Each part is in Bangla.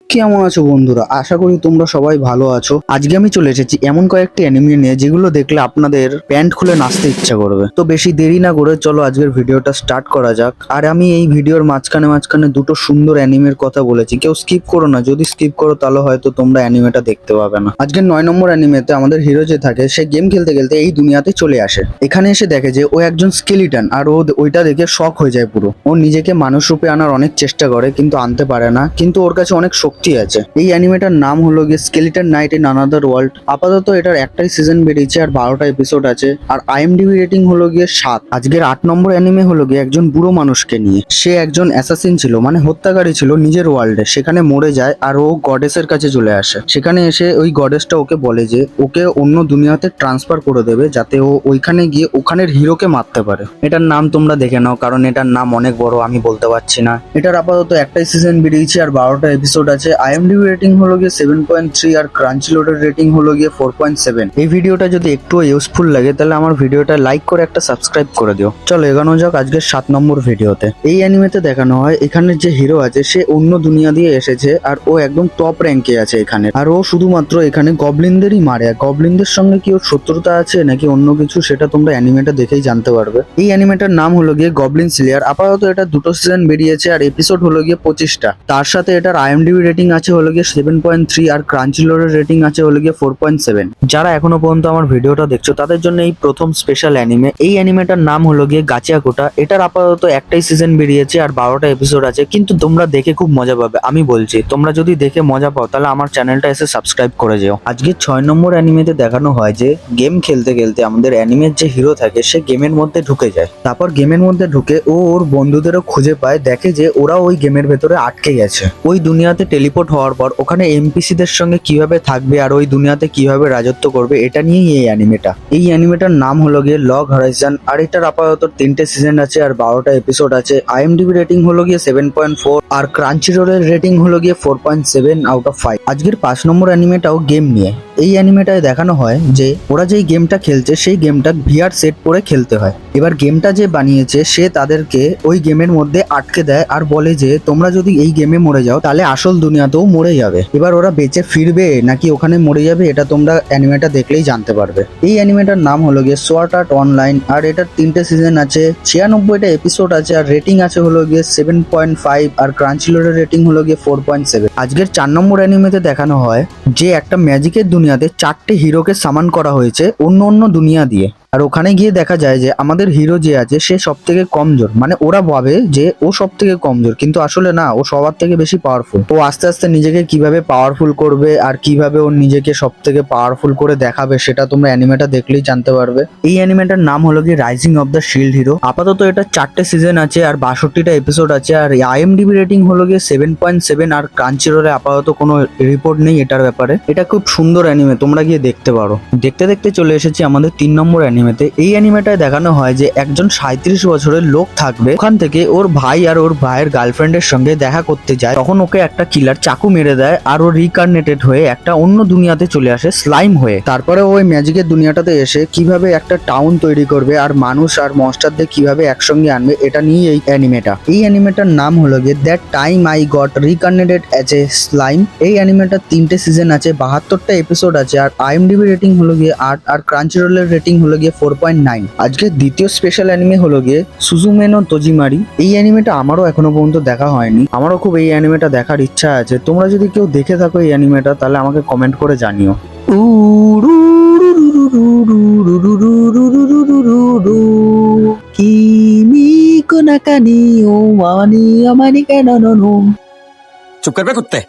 কেমন আছো বন্ধুরা? আশা করি তোমরা সবাই ভালো আছো। আজকে আমি চলে এসেছি এমন কয়েকটি অ্যানিমে নিয়ে যেগুলো দেখলে আপনাদের প্যান্ট খুলে নাচতে ইচ্ছা করবে। তো বেশি দেরি না করে চলো আজকের ভিডিওটা স্টার্ট করা যাক। আর আমি এই ভিডিওর মাঝখানে দুটো সুন্দর অ্যানিমের কথা বলেছি, কেউ স্কিপ করো না। যদি স্কিপ করো তাহলে হয়তো তোমরা অ্যানিমেটা দেখতে পাবে না। আজকের 9 নম্বর অ্যানিমেতে আমাদের হিরো যে থাকে সে গেম খেলতে খেলতে এই দুনিয়াতে চলে আসে। এখানে এসে দেখে যে ও একজন স্কেলিটন, আর ও ওইটা দেখে শক হয়ে যায় পুরো। ও নিজেকে মানুষ রূপে আনার অনেক চেষ্টা করে কিন্তু আনতে পারে না, কিন্তু ওর কাছে অনেক শক্তি আছে। এই অ্যানিমেটার নাম হলো গিয়ে skeleton night in another world. আপাতত এটার একটাই সিজন বেরিয়েছে আর 12টা এপিসোড আছে। আর আইএমডিবি রেটিং হলো গিয়ে 7। আজকের 8 নম্বর অ্যানিমে হলো গিয়ে একজন বুড়ো মানুষকে নিয়ে। সে একজন অ্যাসাসিন ছিল, মানে হত্যাকারী ছিল নিজের ওয়ার্ল্ডে। সেখানে মরে যায় আর ও গডেসের কাছে চলে আসে। সেখানে এসে ওই গডেসটা ওকে বলে যে ওকে অন্য দুনিয়াতে ট্রান্সফার করে দেবে, যাতে ও ওইখানে গিয়ে ওখানের হিরোকে মারতে পারে। এটার নাম তোমরা দেখে নাও, কারণ এটার নাম অনেক বড়, আমি বলতে পারছি না। এটার আপাতত একটাই সিজন বেরিয়েছে আর 12টা এপিসোড আছে। আইএমডিবি রেটিং হলো গিয়ে 7.3 আর ক্রাঞ্চিলোডের রেটিং হলো গিয়ে 4.7। এই ভিডিওটা যদি একটু ইউজফুল লাগে তাহলে আমার ভিডিওটা লাইক করে একটা সাবস্ক্রাইব করে দিও। চলো এগানো যাক আজকের 7 নম্বর ভিডিওতে। এই অ্যানিমেতে দেখানো হয় এখানে যে হিরো আছে সে অন্য দুনিয়া দিয়ে এসেছে আর ও একদম টপ র্যাঙ্কে আছে এখানে। আর ও শুধুমাত্র এখানে গবলিনদেরই মারে। আর গবলিনদের সঙ্গে কি ওর শত্রুতা আছে নাকি অন্য কিছু, সেটা তোমরা অ্যানিমেটা দেখেই জানতে পারবে। এই অ্যানিমেটার নাম হলো গিয়ে গবলিন স্লেয়ার। আপাতত এটা দুটো সিজন বেরিয়েছে আর এপিসোড হলো গিয়ে 25টা। তার সাথে এটার আইএমডিবি রেটিং আছে হলো গিয়ে 7.3 আর ক্রাঞ্চিলোডের রেটিং আছে হলো গিয়ে 4.7। যারা এখনো পর্যন্ত আমার ভিডিওটা দেখছো তাদের জন্য এই প্রথম স্পেশাল অ্যানিমে। এই অ্যানিমেটার নাম হলো গিয়ে গাচিয়াকোটা। এটার আপাতত একটাই সিজন বেরিয়েছে আর 12টা এপিসোড আছে, কিন্তু তোমরা দেখে খুব মজা পাবে। আমি বলছি তোমরা যদি দেখে মজা পাও তাহলে আমার চ্যানেলটা এসে সাবস্ক্রাইব করে যেও। আজকে 6 নম্বর অ্যানিমেতে দেখানো হয় যে গেম খেলতে খেলতে আমাদের অ্যানিমের যে হিরো থাকে সে গেমের মধ্যে ঢুকে যায়। তারপর গেমের মধ্যে ঢুকে ও ওর বন্ধুদেরও খুঁজে পায়, দেখে যে ওরা ওই গেমের ভেতরে আটকে গেছে। ওই দুনিয়াতে টেলিপোর্ট হওয়ার পর ওখানে এমপিসিদের সঙ্গে কিভাবে থাকবে আর ওই দুনিয়াতে কিভাবে রাজত্ব করবে এটা নিয়েই এই অ্যানিমেটা। এই অ্যানিমেটার নাম হলো গিয়ে লগ হরাইজন। আর এটার আপাতত 3টে সিজন আছে আর 12টা এপিসোড আছে। আইএমডিবি রেটিং হলো গিয়ে 7.4 আর ক্রাঞ্চিরোলের রেটিং হলো গিয়ে 4.7 আউট অফ 5। আজকের 5 নম্বর অ্যানিমেটাও গেম নিয়ে। এই অ্যানিমেটায় দেখানো হয় যে ওরা যেই গেমটা খেলছে সেই গেমটা ভিআর সেট পরে খেলতে হয়। এবার গেমটা যে বানিয়েছে সে তাদেরকে ওই গেমের মধ্যে আটকে দেয় আর বলে যে তোমরা যদি এই গেমে মরে যাও তাহলে আসল দুনিয়াতেও মরে যাবে। এবার ওরা বেঁচে ফিরবে নাকি ওখানে মরে যাবে এটা তোমরা অ্যানিমেটা দেখলেই জানতে পারবে। এই অ্যানিমেটার নাম হলো গিয়ে সোয়ার্ড আর্ট অনলাইন আর এটার 3টে সিজন আছে, 96টা এপিসোড আছে আর রেটিং আছে হলো গিয়ে 7.5 আর ক্রাঞ্চিলোডের রেটিং হলো গিয়ে 4.7। আজকের 4 নম্বর অ্যানিমেতে দেখানো হয় যে একটা ম্যাজিকের দুনিয়াতে 4টে হিরোকে সামান করা হয়েছে অন্য অন্য দুনিয়া দিয়ে। আর ওখানে গিয়ে দেখা যায় যে আমাদের হিরো যে আছে সে সব থেকে কমজোর, মানে ওরা ভাবে যে ও সব থেকে কমজোর, কিন্তু আসলে না, ও সবার থেকে বেশি পাওয়ারফুল। ও আস্তে আস্তে নিজেকে কিভাবে পাওয়ারফুল করবে আর কিভাবে ও নিজেকে সব থেকে পাওয়ারফুল করে দেখাবে সেটা তোমরা অ্যানিমেটা দেখলেই জানতে পারবে। এই অ্যানিমেটার নাম হলো কি rising of the shield hero. আপাতত এটা 4টে সিজন আছে আর 62টা এপিসোড আছে আর আইএমডিবি রেটিং হলো গিয়ে 7.7 আর ক্রাঞ্চিরোলে আপাতত কোনো রিপোর্ট নেই এটার ব্যাপারে। এটা খুব সুন্দর অ্যানিমে, তোমরা গিয়ে দেখতে পারো। দেখতে দেখতে চলে এসেছি আমাদের 3 নম্বর অ্যানিমেতে। এই অ্যানিমেটায় দেখানো হয় যে একজন 37 বছরের লোক থাকবে, ওখান থেকে ওর ভাই আর ওর ভাইয়ের গার্লফ্রেন্ডের সঙ্গে দেখা করতে যায়। তখন ওকে একটা কিলার চাকু মেরে দেয় আর ও রিকার্নেটেড হয়ে একটা অন্য দুনিয়াতে চলে আসে স্লাইম হয়ে। তারপরে ওই ম্যাজিকের দুনিয়াটাতে এসে কিভাবে একটা টাউন তৈরি করবে আর মানুষ আর মনস্টারদের কিভাবে একসঙ্গে আনবে এটা নিয়ে এই অ্যানিমেটা। এই অ্যানিমেটার নাম হলো গিয়ে that time I got reincarnated as a slime. এই অ্যানিমেটার 3টে সিজন আছে, 72টা এপিসোড আছে আর আইএমডিবি রেটিং হলো গিয়ে 8 আর ক্রাঞ্চিরোলের রেটিং হলো গিয়ে 4.9। আজকে দ্বিতীয় স্পেশাল অ্যানিমে হলো গিয়ে সুজুমে নো তোজিমারি। এই অ্যানিমেটা আমারও এখনো পর্যন্ত দেখা হয়নি, আমারও খুব এই অ্যানিমেটা দেখার ইচ্ছা আছে। তোমরা যদি কেউ দেখে থাকো এই অ্যানিমেটা তাহলে আমাকে কমেন্ট করে জানিও। চুপ করবে কুত্তে।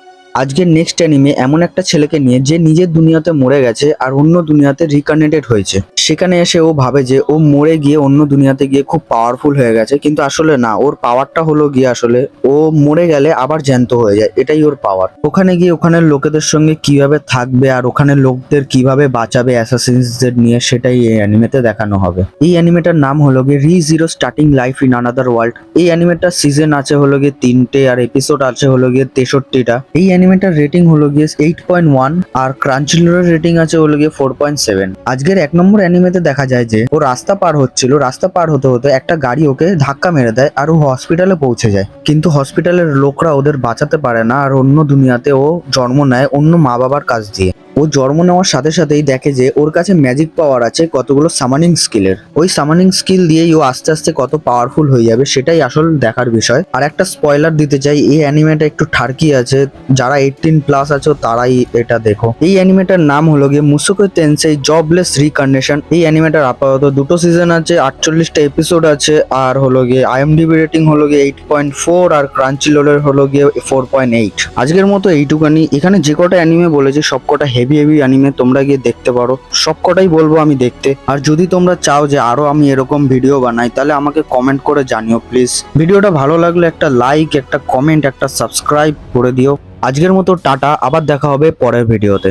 আজকের নেক্সট অ্যানিমে এমন একটা ছেলেকে নিয়ে যে নিজের দুনিয়াতে মরে গেছে আর অন্য দুনিয়াতে রিকার্নেটেড হয়েছে। সেখানে এসে ও ভাবে যে ও মরে গিয়ে অন্য দুনিয়াতে গিয়ে খুব পাওয়ারফুল হয়ে গেছে, কিন্তু আসলে না, ওর পাওয়ারটা হলো গিয়ে আসলে ও মরে গেলে আবার জ্যান্ত হয়ে যায়, এটাই ওর পাওয়ার। ওখানে গিয়ে ওখানের লোকেদের সঙ্গে কিভাবে থাকবে আর ওখানের লোকদের কিভাবে বাঁচাবে অ্যাসাসিনসদের নিয়ে সেটাই এই অ্যানিমেতে দেখানো হবে। এই অ্যানিমেটার নাম হলো গিয়ে রি zero starting life in another world. এই অ্যানিমেটার সিজন আছে হলো গিয়ে 3টে আর এপিসোড আছে হলো গিয়ে 63টা। এই অ্যানিমেটার রেটিং হলো গিয়ে 8.1 আর ক্রাঞ্চিলোডের রেটিং আছে হলো গিয়ে 4.7। আজকের 1 নম্বর অ্যানিমেতে দেখা যায় যে ও রাস্তা পার হচ্ছিল, রাস্তা পার হতে হতে একটা গাড়ি ওকে ধাক্কা মেরে দেয় আর ও হসপিটালে পৌঁছে যায়। কিন্তু হসপিটালের লোকরা ওদের বাঁচাতে পারে না আর অন্য দুনিয়াতে ও জন্ম নেয় অন্য মা বাবার কাছ দিয়ে। ও জন্ম নেওয়ার সাথে সাথেই দেখে যে ওর কাছে ম্যাজিক পাওয়ার আছে কতগুলো সামানিং স্কিলের। ওই সামানিং স্কিল দিয়েই ও আস্তে আস্তে কত পাওয়ারফুল হয়ে যাবে সেটাই আসল দেখার বিষয়। আর একটা স্পয়লার দিতে চাই, এই অ্যানিমেটা একটু ঠারকি আছে, যারা 18+ আছো তারাই এটা দেখো। এই অ্যানিমেটার নাম হলো গিয়ে মুসোকো টেনসেই জবলেস রিকার্নেশন। এই অ্যানিমেটার আপাতত 2টো সিজন আছে, 48টা এপিসোড আছে, আর হলো গিয়ে IMDb রেটিং হলো গিয়ে 8.4 আর ক্রাঞ্চিরোলের হলো গিয়ে 4.8। আজকের মতো এইটুকানি। এখানে যে কটা অ্যানিমে বলেছি সবকটা হেভি অ্যানিমে, তোমরা গিয়ে দেখতে পারো, সবকটাই বলবো আমি দেখতে। আর যদি তোমরা চাও যে আরো আমি এরকম ভিডিও বানাই তাহলে আমাকে কমেন্ট করে জানিও প্লিজ। ভিডিওটা ভালো লাগলে একটা লাইক, একটা কমেন্ট, একটা সাবস্ক্রাইব করে দিও। আজকের মতো টাটা, আবার দেখা হবে পরের ভিডিওতে।